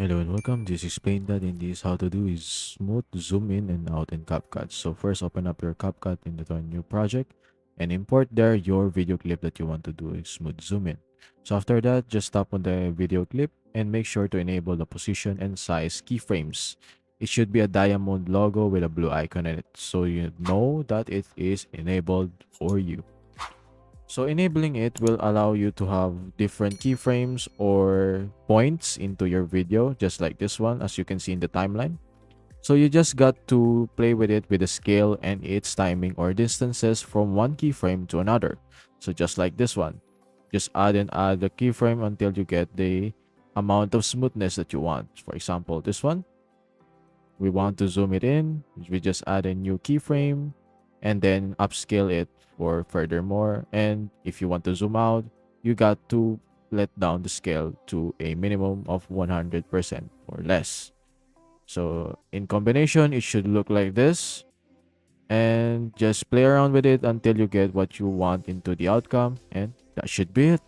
Hello and welcome. This is Explain That. In this, how to do is smooth zoom in and out in Capcut. So first, open up your Capcut into a new project and import there your video clip that you want to do is smooth zoom in. So after that, just tap on the video clip and make sure to enable the position and size keyframes. It should be a diamond logo with a blue icon in it, so you know that it is enabled for you. So enabling it will allow you to have different keyframes or points into your video, just like this one, as you can see in the timeline. So you just got to play with it with the scale and its timing or distances from one keyframe to another. So just like this one, just add and add the keyframe until you get the amount of smoothness that you want. For example, this one, we want to zoom it in, we just add a new keyframe and then upscale it for furthermore. And if you want to zoom out, you got to let down the scale to a minimum of 100% or less. So in combination, it should look like this, and just play around with it until you get what you want into the outcome, and that should be it.